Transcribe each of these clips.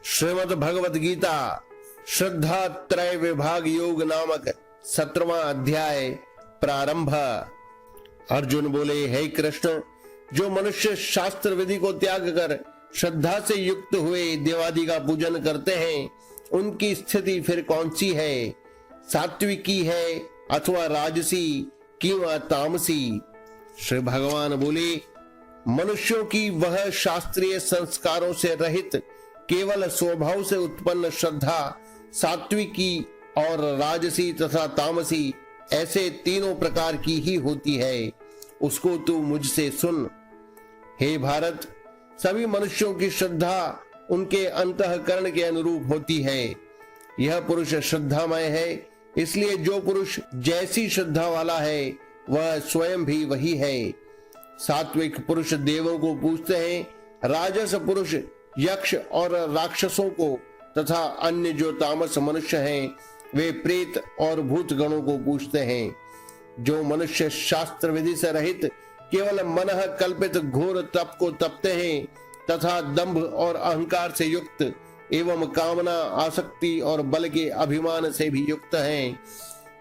श्रीमद् भगवत गीता श्रद्धा त्रय विभाग योग नामक 17वां अध्याय प्रारंभ। अर्जुन बोले, हे कृष्ण, जो मनुष्य शास्त्र विधि को त्याग कर श्रद्धा से युक्त हुए देवादि का पूजन करते हैं, उनकी स्थिति फिर कौन सी है? सात्विकी है अथवा राजसी किंवा तामसी? श्री भगवान बोले, मनुष्यों की वह शास्त्रीय संस्कारों से रहित केवल स्वभाव से उत्पन्न श्रद्धा सात्विकी और राजसी तथा तामसी ऐसे तीनों प्रकार की ही होती है। उसको तू मुझसे सुन। हे भारत, सभी मनुष्यों की श्रद्धा उनके अंतःकरण के अनुरूप होती है। यह पुरुष श्रद्धामय है, इसलिए जो पुरुष जैसी श्रद्धा वाला है वह स्वयं भी वही है। सात्विक पुरुष देवों को पूजते हैं, राजस पुरुष यक्ष और राक्षसों को तथा अन्य जो तामस मनुष्य हैं वे प्रेत और भूत गणों को पूजते हैं। जो मनुष्य शास्त्र विधि से रहित केवल मनः कल्पित घोर तप को तपते हैं तथा दंभ और अहंकार से युक्त एवं कामना, आसक्ति और बल के अभिमान से भी युक्त हैं,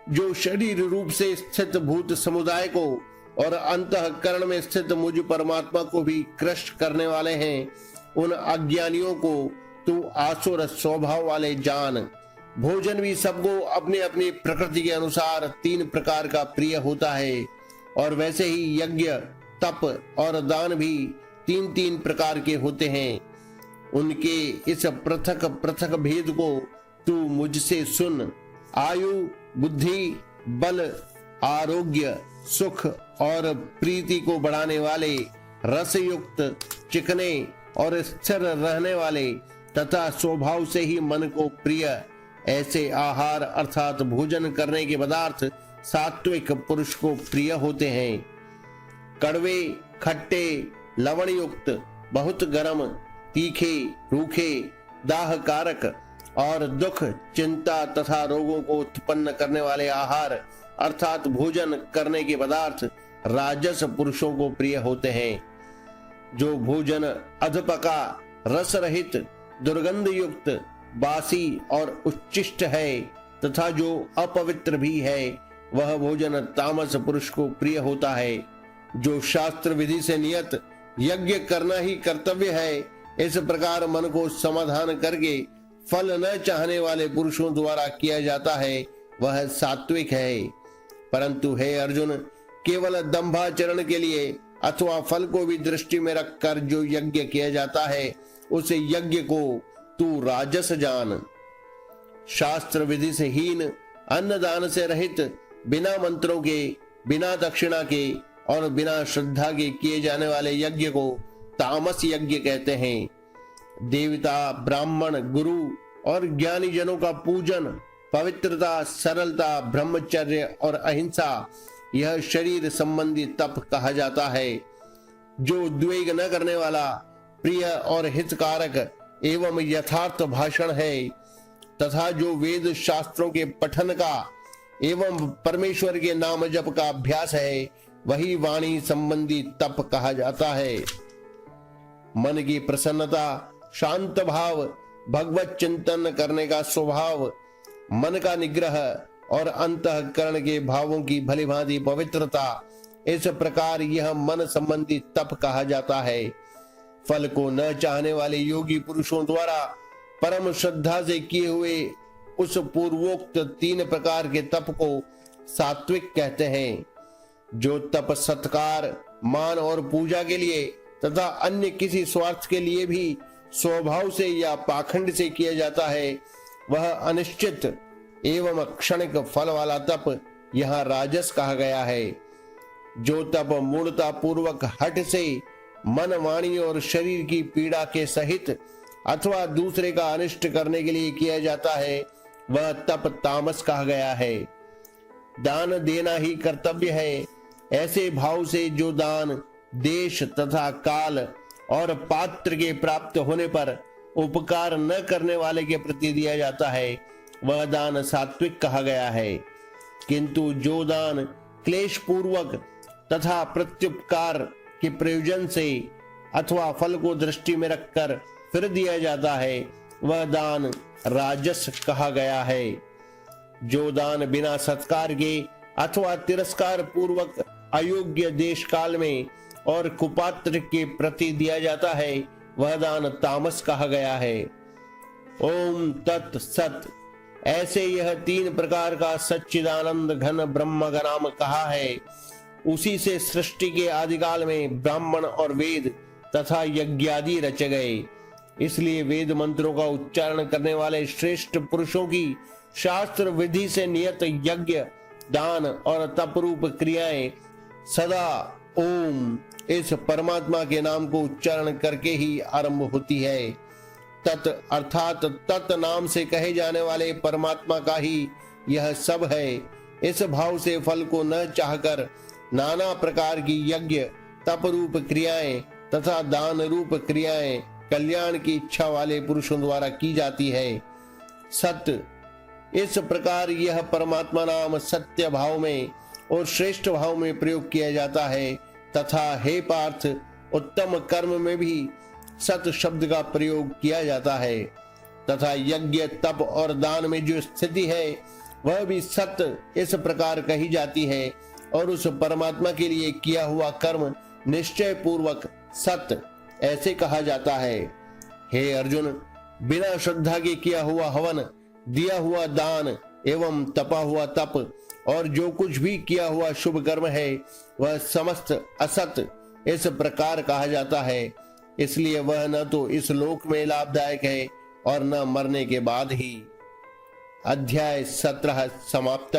जो शरीर रूप से स्थित भूत समुदाय को और अंतःकरण में स्थित मुझ परमात्मा को भी कृष्ट करने वाले हैं, उन अज्ञानियों को तू आसुर स्वभाव वाले जान। भोजन भी सबको अपनी अपनी प्रकृति के अनुसार तीन प्रकार का प्रिय होता है, और वैसे ही यज्ञ, तप और दान भी तीन तीन प्रकार के होते हैं। उनके इस पृथक पृथक भेद को तू मुझसे सुन। आयु, बुद्धि, बल, आरोग्य, सुख और प्रीति को बढ़ाने वाले, रसयुक्त, चिकने और स्थिर रहने वाले तथा स्वभाव से ही मन को प्रिय ऐसे आहार अर्थात भोजन करने के पदार्थ सात्विक पुरुष को प्रिय होते हैं। कड़वे, खट्टे, लवण युक्त, बहुत गर्म, तीखे, रूखे, दाह कारक और दुख, चिंता तथा रोगों को उत्पन्न करने वाले आहार अर्थात भोजन करने के पदार्थ राजस पुरुषों को प्रिय होते हैं। जो भोजन अधपका, रस रहित, दुर्गंध युक्त, बासी और उच्चिष्ट है तथा जो अपवित्र भी है, वह भोजन तामस पुरुष को प्रिय होता है। जो शास्त्र विधि से नियत यज्ञ करना ही कर्तव्य है, इस प्रकार मन को समाधान करके फल न चाहने वाले पुरुषों द्वारा किया जाता है, वह सात्विक है। परंतु हे अर्जुन, केवल दंभाचरण के लिए अथवा फल को भी दृष्टि में रखकर जो यज्ञ किया जाता है, उस यज्ञ को तू राजस जान। शास्त्र विधि से हीन, अन्नदान से रहित, बिना मंत्रों के, बिना दक्षिणा के और बिना श्रद्धा के किए जाने वाले यज्ञ को तामस यज्ञ कहते हैं। देवता, ब्राह्मण, गुरु और ज्ञानी जनों का पूजन, पवित्रता, सरलता, ब्रह्मचर्य और अहिंसा, यह शरीर संबंधी तप कहा जाता है। जो द्वेग न करने वाला, प्रिय और हितकारक एवं यथार्थ भाषण है तथा जो वेद शास्त्रों के पठन का एवं परमेश्वर के नाम जप का अभ्यास है, वही वाणी संबंधी तप कहा जाता है। मन की प्रसन्नता, शांत भाव, भगवत चिंतन करने का स्वभाव, मन का निग्रह और अंतःकरण के भावों की भलीभांति पवित्रता, इस प्रकार यह मन संबंधी तप कहा जाता है। फल को न चाहने वाले योगी पुरुषों द्वारा परम श्रद्धा से किए हुए उस पूर्वोक्त तीन प्रकार के तप को सात्विक कहते हैं। जो तप सत्कार, मान और पूजा के लिए तथा अन्य किसी स्वार्थ के लिए भी स्वभाव से या पाखंड से किया जाता है, वह अनिश्चित एवं क्षणिक फल वाला तप यहाँ राजस कहा गया है। जो तप मूढ़ता पूर्वक हठ से मन, वाणी और शरीर की पीड़ा के सहित अथवा दूसरे का अनिष्ट करने के लिए किया जाता है, वह तप तामस कहा गया है। दान देना ही कर्तव्य है, ऐसे भाव से जो दान देश तथा काल और पात्र के प्राप्त होने पर उपकार न करने वाले के प्रति दिया जाता है, वह दान सात्विक कहा गया है। किंतु जो दान क्लेश पूर्वक तथा प्रत्युपकार के प्रयोजन से अथवा फल को दृष्टि में रखकर फिर दिया जाता है, वह दान राजस कहा गया है। जो दान बिना सत्कार के अथवा तिरस्कार पूर्वक अयोग्य देश काल में और कुपात्र के प्रति दिया जाता है वह दान तामस कहा गया है। ओम तत् सत। ऐसे यह 3 प्रकार का सच्चिदानंद घन ब्रह्म का नाम कहा है। उसी से सृष्टि के आदिकाल में ब्राह्मण और वेद तथा यज्ञादि रचे गए। इसलिए वेद मंत्रों का उच्चारण करने वाले श्रेष्ठ पुरुषों की शास्त्र विधि से नियत यज्ञ, दान और तपरूप क्रियाएं सदा ओम इस परमात्मा के नाम को उच्चारण करके ही आरंभ होती है। तत् अर्थात तत् नाम से कहे जाने वाले परमात्मा का ही यह सब है। इस भाव से फल को न चाहकर नाना प्रकार की यज्ञ, तप रूप क्रियाएं तथा दान रूप क्रियाएं कल्याण की इच्छा वाले पुरुषों द्वारा की जाती है। सत्य। इस प्रकार यह परमात्मा नाम सत्य भाव में और श्रेष्ठ भाव में प्रयोग किया जाता है तथा हे पार्थ उत्तम कर्म में भी सत शब्द का प्रयोग किया जाता है तथा यज्ञ, तप और दान में जो स्थिति है वह भी सत्य इस प्रकार कही जाती है और उस परमात्मा के लिए किया हुआ कर्म निश्चय पूर्वक सत्य ऐसे कहा जाता है। हे अर्जुन, बिना श्रद्धा के किया हुआ हवन, दिया हुआ दान एवं तपा हुआ तप और जो कुछ भी किया हुआ शुभ कर्म है वह समस्त असत इस प्रकार कहा जाता है। इसलिए वह न तो इस लोक में लाभदायक है और न मरने के बाद ही। अध्याय 17 समाप्त।